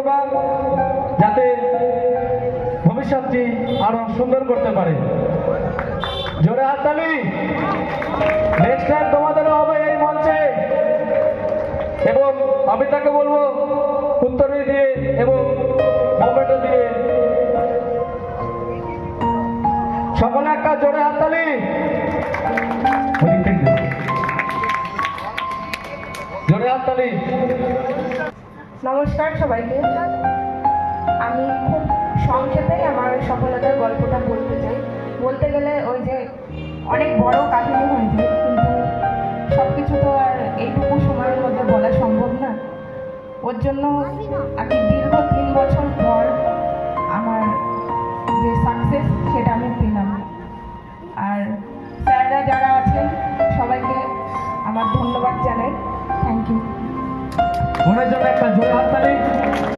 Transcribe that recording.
করবা যাতে ভবিষ্যৎটি আরো সুন্দর করতে পারে। জোরে হাততালি। নেক্সট টাইম তোমাদেরও হবে এই মঞ্চে, এবং আমি তাকে বলবো উত্তরী দিয়ে এবং মোমেন্টো দিয়ে সকলে একটা জোরে হাততালি। জোরে হাততালি। নমস্কার সবাইকে। আমি খুব সংক্ষেপে আমার সফলতার গল্পটা বলতে চাই। বলতে গেলে ওই যে অনেক বড় কাহিনী হয়ে যায়, কিন্তু সব কিছু তো আর এইটুকু সময়ের মধ্যে বলা সম্ভব না। ওর জন্য আর কি